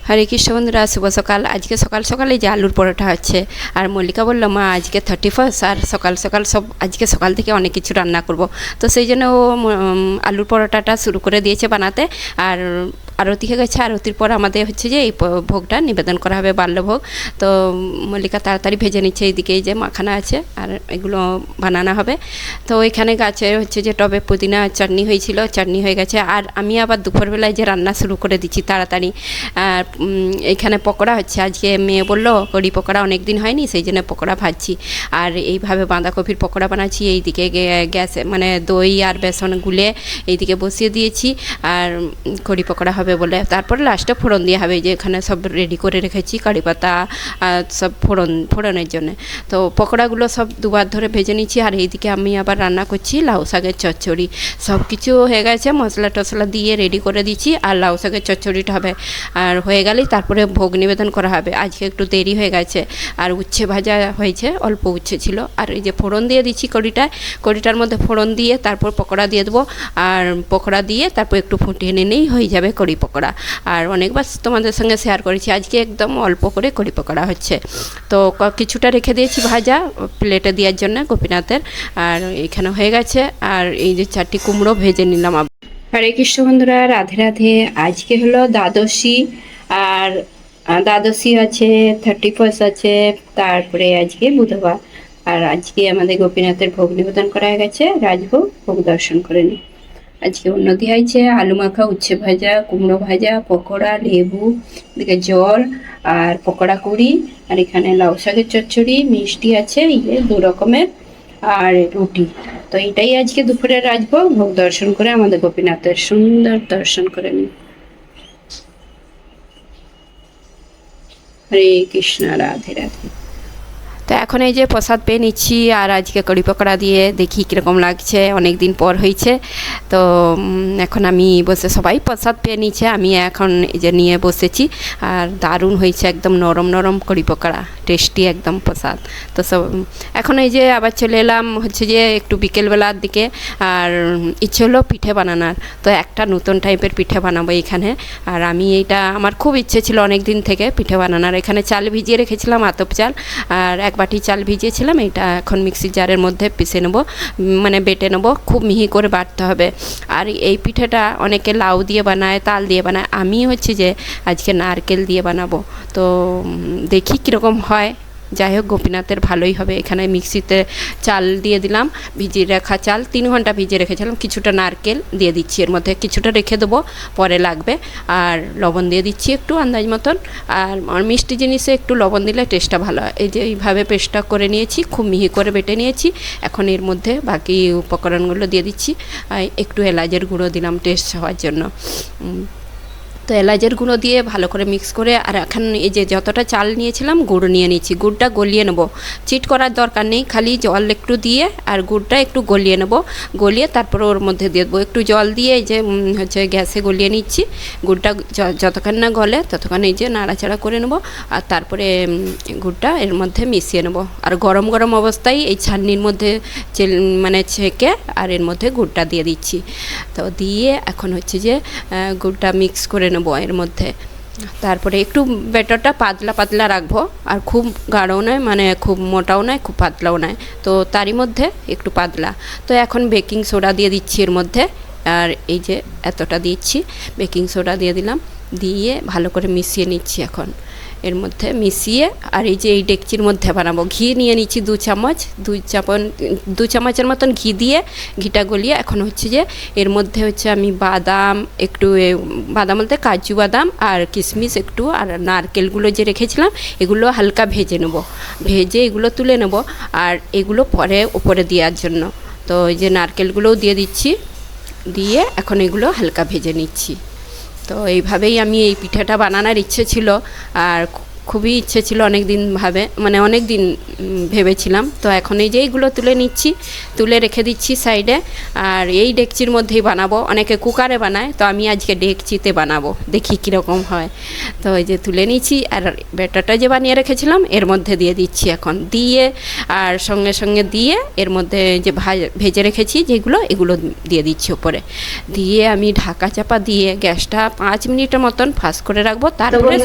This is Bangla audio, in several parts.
হরে কৃষ্ণ বন্ধুরা, শুভ সকাল। আজকে সকাল সকালে যে আলুর পরোটা হচ্ছে, আর মল্লিকা বলল মা আজকে 31 আর সকাল সকাল আজকে সকাল থেকে অনেক কিছু রান্না করব। তো সেই জন্য ও আলুর পরোটাটা শুরু করে দিয়েছে বানাতে। আর আরতি হয়ে গেছে, আরতির পর আমাদের হচ্ছে যে এই ভোগটা নিবেদন করা হবে, বাল্যভোগ। তো মল্লিকা তাড়াতাড়ি ভেজে নিচ্ছে, এইদিকে এই যে মাখানা আছে আর এগুলো বানানো হবে। তো এখানে গাছে হচ্ছে যে টবে পুদিনা চাটনি হয়েছিল, চাটনি হয়ে গেছে। আর আমি আবার দুপুরবেলায় যে রান্না শুরু করে দিচ্ছি তাড়াতাড়ি। আর এইখানে পকোড়া হচ্ছে, আজকে মেয়ে বললো কড়ি পকোড়া অনেক দিন হয়নি, সেই জন্য পকোড়া ভাজছি। আর এইভাবে বাঁধাকপির পকোড়া বানাচ্ছি। এইদিকে গ্যাসে মানে দই আর বেসন গুলে এইদিকে বসিয়ে দিয়েছি, আর কড়ি পকোড়া হবে বলে। তারপরে লাস্টে ফোড়ন দেওয়া হবে, যে এখানে সব রেডি করে রেখেছি কারি পাতা সব ফোড়নের জন্য। তো পকোড়াগুলো সব দুবার ধরে ভেজে নিচ্ছি। আর এইদিকে আমি আবার রান্না করছি লাউ শাকের চচ্চড়ি। সব কিছু হয়ে গেছে, মশলা টশলা দিয়ে রেডি করে দিচ্ছি। আর লাউ শাকের চচ্চড়িটা হবে, আর হয়ে গেলেই তারপরে ভোগ নিবেদন করা হবে। আজকে একটু দেরি হয়ে গেছে। আর উচ্ছে ভাজা হয়েছে, অল্প উচ্ছে ছিল। আর এই যে ফোড়ন দিয়ে দিচ্ছি কড়িটার মধ্যে ফোড়ন দিয়ে তারপর পকোড়া দিয়ে দেবো। আর পকোড়া দিয়ে তারপর একটু ফুটিয়ে নিলেই হয়ে যাবে কড়ি পকোড়া। আর অনেকবার তোমাদের সঙ্গে শেয়ার করেছি, আজকে একদম অল্প করে কড়ি পকোড়া হচ্ছে। তো কিছুটা রেখে দিয়েছি ভাজা প্লেটে দেওয়ার জন্য গোপীনাথের। আর এখানে হয়ে গেছে। আর এই যে 4টি কুমড়ো ভেজে নিলাম। হরে কৃষ্ণ বন্ধুরা, রাধে রাধে। আজকে হলো দ্বাদশী। আর দ্বাদশী আছে, 31 আছে, তারপরে আজকে বুধবার। আর আজকে আমাদের গোপীনাথের ভোগ নিবেদন করা গেছে, রাজভোগ, ভোগ দর্শন করে নি। আজকে অন্যদি আছে আলু মাখা, উচ্ছে ভাজা, কুমড়ো ভাজা, পকোড়া, লেবু, এদিকে জল আর পকোড়া কুড়ি। আর এখানে লাউ শাকের চচ্চড়ি, মিষ্টি আছে, এই যে 2 রকমের, আর রুটি। তো এটাই আজকে দুপুরের রাজভোগ। ভোগ দর্শন করে আমাদের গোপীনাথের সুন্দর দর্শন করে নিই। হরে কৃষ্ণ, রাধে রাধে। তো এখন এই যে প্রসাদ পেয়ে নিচ্ছি। আর আজকে কড়ি পকোড়া দিয়ে দেখি কীরকম লাগছে, অনেক দিন পর হয়েছে। তো এখন আমি বসে, সবাই প্রসাদ পেয়ে নিচ্ছে, আমি এখন এই যে নিয়ে বসেছি। আর দারুণ হয়েছে, একদম নরম নরম কড়ি পকোড়া, টেস্টি একদম প্রসাদ। তো সব এখন এই যে আবার চলে এলাম হচ্ছে যে একটু বিকেলবেলার দিকে। আর ইচ্ছে হলো পিঠে বানানোর। তো একটা নতুন টাইপের পিঠে বানাবো এখানে। আর আমি এইটা আমার খুব ইচ্ছে ছিল অনেক দিন থেকে পিঠে বানানোর। এখানে চাল ভিজিয়ে রেখেছিলাম, আতপ চাল, আর 1 বাটি চাল ভিজিয়েছিলাম। এটা এখন মিক্সি জারের মধ্যে পিষে নেবো, মানে বেটে নেবো, খুব মিহি করে বাটতে হবে। আর এই পিঠেটা অনেকে লাউ দিয়ে বানায়, তাল দিয়ে বানায়, আমি হচ্ছে যে আজকে নারকেল দিয়ে বানাবো। তো দেখি কীরকম হয়। যাই হোক, গোপীনাথের ভালোই হবে। এখানে মিক্সিতে চাল দিয়ে দিলাম, ভিজিয়ে রাখা চাল, 3 ঘন্টা ভিজিয়ে রেখেছিলাম। কিছুটা নারকেল দিয়ে দিচ্ছি এর মধ্যে, কিছুটা রেখে দেবো, পরে লাগবে। আর লবণ দিয়ে দিচ্ছি একটু আন্দাজ মতন। আর মিষ্টি জিনিসে একটু লবণ দিলে টেস্টটা ভালো হয়। এই যে এইভাবে পেস্টটা করে নিয়েছি, খুব মিহি করে বেটে নিয়েছি। এখন এর মধ্যে বাকি উপকরণগুলো দিয়ে দিচ্ছি। একটু এলাচের গুঁড়ো দিলাম টেস্ট হওয়ার জন্য। তো এলাচের গুঁড়ো দিয়ে ভালো করে মিক্স করে, আর এখন এই যে যতটা চাল নিয়েছিলাম গুড় নিয়ে নিচ্ছি। গুড়টা গলিয়ে নেব, চিট করার দরকার নেই, খালি জল একটু দিয়ে আর গুড়টা একটু গলিয়ে নেব। গলিয়ে তারপর ওর মধ্যে দিয়ে দেবো একটু জল দিয়ে, এই যে হচ্ছে গ্যাসে গলিয়ে নিচ্ছি। গুড়টা যতক্ষণ না গলে ততক্ষণ এই যে নাড়াচাড়া করে নেব। আর তারপরে গুড়টা এর মধ্যে মিশিয়ে নেব। আর গরম গরম অবস্থায় এই ছাঁকনির মধ্যে মানে ছেঁকে আর এর মধ্যে গুড়টা দিয়ে দিচ্ছি। তো দিয়ে এখন হচ্ছে যে গুড়টা মিক্স করে নেবো এর মধ্যে। তারপরে একটু ব্যাটারটা পাতলা পাতলা রাখবো, আর খুব গাঢ়ও নয়, মানে খুব মোটাও নয়, খুব পাতলাও নয়, তো তারই মধ্যে একটু পাতলা। তো এখন বেকিং সোডা দিয়ে দিচ্ছি এর মধ্যে। আর এই যে এতটা দিচ্ছি বেকিং সোডা দিয়ে দিলাম, দিয়ে ভালো করে মিশিয়ে নিচ্ছি এখন এর মধ্যে মিশিয়ে। আর এই যে এই ডেকচির মধ্যে বানাবো, ঘি নিয়ে নিচ্ছি 2 চামচ, 2 চামচের মতন ঘি দিয়ে, ঘিটা গলিয়ে এখন হচ্ছে যে এর মধ্যে হচ্ছে আমি বাদাম একটু, বাদাম বলতে কাজু বাদাম আর কিশমিশ একটু, আর নারকেলগুলো যে রেখেছিলাম এগুলো হালকা ভেজে নেব, ভেজে এগুলো তুলে নেব। আর এগুলো পরে উপরে দেওয়ার জন্য, তো এই যে নারকেলগুলোও দিয়ে দিচ্ছি, দিয়ে এখন এগুলো হালকা ভেজে নিচ্ছি। তো এইভাবেই আমি এই পিঠাটা বানানোর ইচ্ছে ছিল। আর খুবই ইচ্ছে ছিল, অনেক দিন মানে অনেক দিন ভেবেছিলাম। তো এখন এই যে এইগুলো তুলে নিচ্ছি, তুলে রেখে দিচ্ছি সাইডে। আর এই ডেকচির মধ্যেই বানাবো, অনেকে কুকারে বানায়, তো আমি আজকে ডেকচিতে বানাবো, দেখি কীরকম হয়। তো এই যে তুলে নিচ্ছি, আর ব্যাটারটা যে বানিয়ে রেখেছিলাম এর মধ্যে দিয়ে দিচ্ছি এখন, দিয়ে আর সঙ্গে সঙ্গে দিয়ে এর মধ্যে যে ভেজে রেখেছি যেগুলো, এগুলো দিয়ে দিচ্ছি উপরে, দিয়ে আমি ঢাকা চাপা দিয়ে গ্যাসটা 5 মিনিটের মতন ফাস্ট করে রাখবো। তারপরে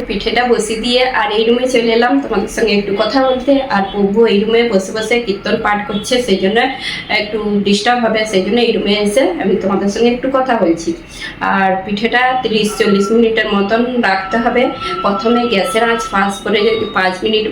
পিঠেটা বসিয়ে দিয়ে আর এই রুমে চলে এলাম তোমাদের সঙ্গে একটু কথা বলতে। আর প্রভু এই রুমে বসে বসে কীর্তন পাঠ করছে, সেই জন্য একটু ডিস্টার্ব হবে, সেই জন্য এই রুমে এসে আমি তোমাদের সঙ্গে একটু কথা বলছি। আর পিঠেটা 30-40 মিনিটের মতন রাখতে হবে। প্রথমে গ্যাসের আঁচ ফাস্ট করে 5 মিনিট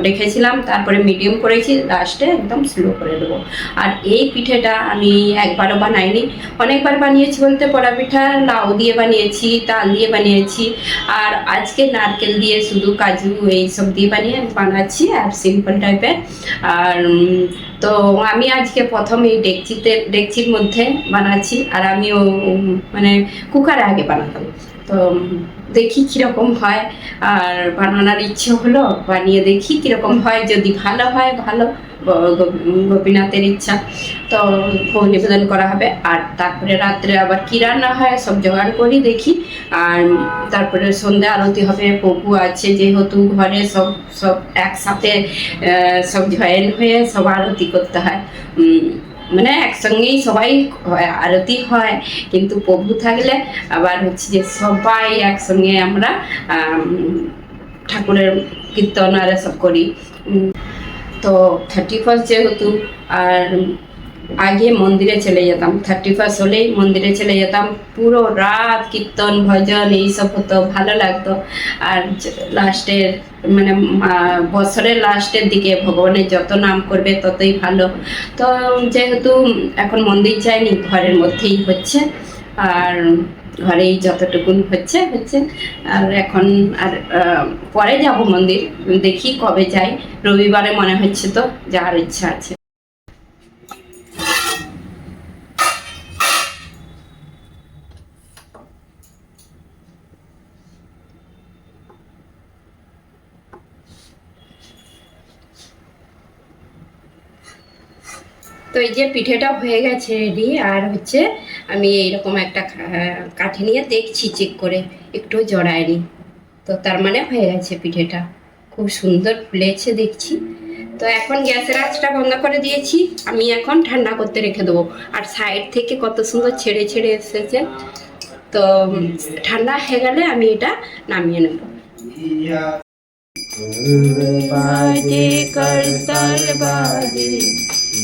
রেখেছিলাম, তারপরে মিডিয়াম করেছি, লাস্টে একদম স্লো করে দেবো। আর এই পিঠেটা আমি একবারও বানাইনি, অনেকবার বানিয়েছি বলতে, পোড়া পিঠা লাউ দিয়ে বানিয়েছি, তাল দিয়ে বানিয়েছি, আর আজকে নারকেল দিয়ে শুধু কাজু এইসব দিয়ে বানাচ্ছি আর সিম্পল টাইপের। আর তো আমি আজকে প্রথম এই ডেকচির মধ্যে বানাচ্ছি, আর আমিও মানে কুকারে আগে বানাতাম। তো দেখি কীরকম হয়, আর বানানোর ইচ্ছে হলো, বানিয়ে দেখি কীরকম হয়। যদি ভালো হয় ভালো, গোপীনাথের ইচ্ছা, তো ভোগ নিবেদন করা হবে। আর তারপরে রাত্রে আবার কী রান্না হয় সব জোগাড় করি দেখি। আর তারপরে সন্ধ্যা আরতি হবে, প্রভু আছে যেহেতু ঘরে, সব সব একসাথে সব জয়েন হয়ে সব আরতি করতে হয়, মানে একসঙ্গেই সবাই আরতি হয়। কিন্তু প্রভু থাকলে আবার হচ্ছে যে সবাই একসঙ্গে আমরা ঠাকুরের কীর্তন আর সব করি। তো 31 যেহেতু, আর আগে মন্দিরে চলে যেতাম, 31 হলেই মন্দিরে চলে যেতাম, পুরো রাত কীর্তন ভজন এইসব হতো, ভালো লাগতো। আর লাস্টের মানে বছরের লাস্টের দিকে ভগবানের যত নাম করবে ততই ভালো। তো যেহেতু এখন মন্দির যায়নি, ঘরের মধ্যেই হচ্ছে, আর ঘরেই যতটুকুন হচ্ছে। আর এখন আর পরে যাব মন্দির, দেখি কবে যাই, রবিবারে মনে হচ্ছে, তো যাওয়ার ইচ্ছা আছে। তো এই যে পিঠেটা হয়ে গেছে রেডি। আর হচ্ছে আমি এইরকম একটা কাঠি নিয়ে দেখছি, চেক করে, একটু জড়ায়নি, তো তার মানে হয়ে গেছে পিঠেটা, খুব সুন্দর ফুলেছে দেখছি। তো এখন গ্যাসের আঁচটা বন্ধ করে দিয়েছি, আমি এখন ঠান্ডা করতে রেখে দেবো। আর সাইড থেকে কত সুন্দর ছেড়ে ছেড়ে এসেছে, তো ঠান্ডা হয়ে গেলে আমি এটা নামিয়ে নেব। বাজে করতাল বাজে,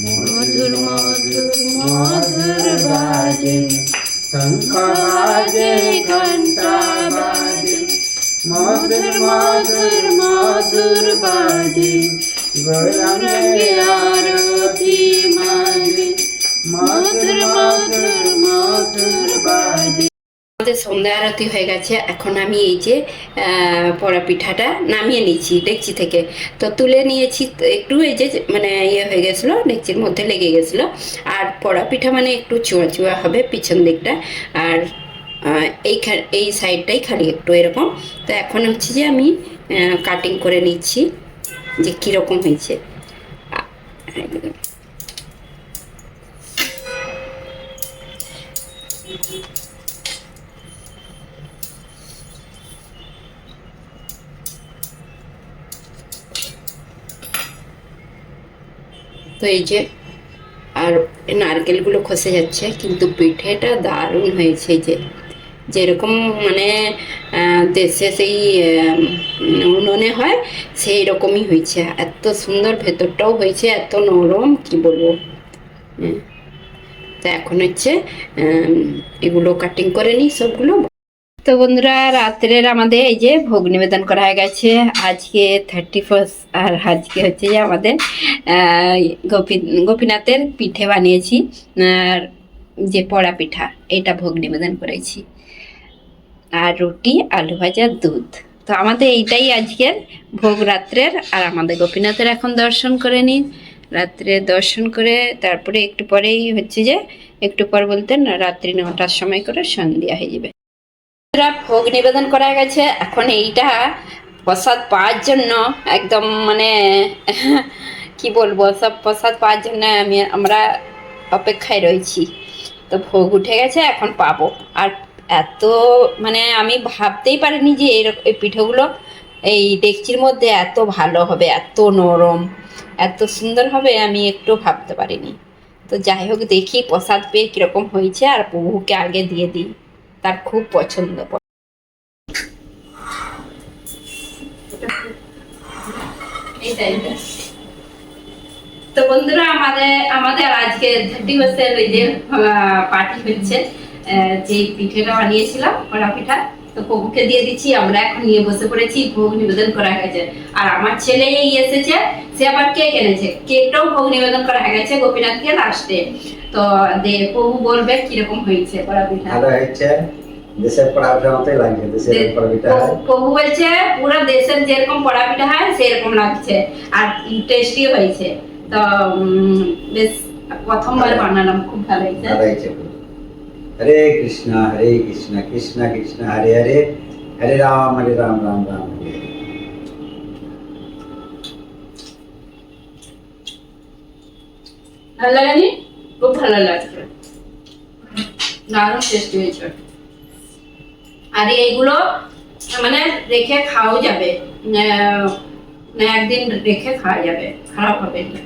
মধুর মধুর মধুর বাজে, শঙ্খ বাজে ঘন্টা বাজে, মধুর মধুর মধুর বাজে, গৌরাঙ্গে আরতি মাঝে, মধুর মধুর মধুর বাজে। আমাদের সন্ধ্যা আরতি হয়ে গেছে, এখন আমি এই যে পোড়া পিঠাটা নামিয়ে নিচ্ছি ডেকচি থেকে। তো তুলে নিয়েছি, একটু এই যে মানে ইয়ে হয়ে গেছিলো, ডেকচির মধ্যে লেগে গেছিলো। আর পোড়া পিঠা মানে একটু চুয়া চুয়া হবে পিছন দিকটা, আর এই সাইডটাই খালি একটু এরকম। তো এখন হচ্ছে যে আমি কাটিং করে নিচ্ছি যে কীরকম হয়েছে। তো এই যে, আর নারকেলগুলো খসে যাচ্ছে, কিন্তু পিঠেটা দারুণ হয়েছে, যে যেরকম মানে দেশে সেই উনুনে হয় সেই রকমই হয়েছে, এত সুন্দর, ভেতরটাও হয়েছে এত নরম, কি বলবো। তো এখন হচ্ছে এগুলো কাটিং করে নিই সবগুলো। তো বন্ধুরা, রাত্রের আমাদের এই যে ভোগ নিবেদন করা হয়ে গেছে, আজকে 31। আর আজকে হচ্ছে যে আমাদের গোপীনাথের পিঠে বানিয়েছি, আর যে পোড়া পিঠা, এটা ভোগ নিবেদন করেছি, আর রুটি, আলু ভাজা, দুধ। তো আমাদের এইটাই আজকের ভোগ রাত্রের। আর আমাদের গোপীনাথের এখন দর্শন করে নিই, রাত্রে দর্শন করে তারপরে একটু পরেই হচ্ছে যে, একটু পর বলতে না, রাত্রি 9টার সময় করে সন্ধ্যা হয়ে যাবে। ভোগ নিবেদন করা গেছে, এখন এইটা প্রসাদ পাওয়ার জন্য একদম মানে কি বলবো, সব প্রসাদ পাওয়ার জন্য আমরা অপেক্ষায় রয়েছি। তো ভোগ উঠে গেছে, এখন পাবো। আর এত মানে আমি ভাবতেই পারিনি যে এই পিঠেগুলো এই ডেকচির মধ্যে এত ভালো হবে, এত নরম, এত সুন্দর হবে, আমি একটু ভাবতে পারিনি। তো যাই হোক, দেখি প্রসাদ পেয়ে কীরকম হয়েছে, আর প্রভুকে আগে দিয়ে দিই, তার খুব পছন্দ। তো বন্ধুরা, আমাদের আজকে 30 এই যে পার্টি হচ্ছে, যে পিঠেটা বানিয়েছিলাম কড়া পিঠা, তো প্রভুকে দিয়ে দিচ্ছি। আমরা এখন নিয়ে বসে পড়েছি, ভোগ নিবেদন করা হয়েছে। আর আমার ছেলে এসেছে, সে আবার কেক এনেছে, কেকটাও ভোগ নিবেদন করা হয়ে গেছে গোপীনাথকে লাস্টে। তো প্রভু বলবে কিরকম হয়েছে কড়া পিঠা। ভালো হয়েছে, দেশের পড়া পিঠার মতোই লাগছে। দেশের পড়া পিঠা প্রভু বলছে পুরো দেশের যেরকম পড়া পিঠা হয় সেরকম লাগছে, আর টেস্টি হয়েছে। তো বেশ প্রথমবার বানালাম, খুব ভালো হয়েছে। হরে কৃষ্ণ কৃষ্ণ কৃষ্ণ হরে হরে, হরে রাম রাম রাম হরে হরে। ভালো লাগেনি? খুব ভালো লাগছে, দারুণ টেস্টি হয়েছে। আর এইগুলো মানে রেখে খাওয়া যাবে, একদিন রেখে খাওয়া যাবে, খারাপ হবে না।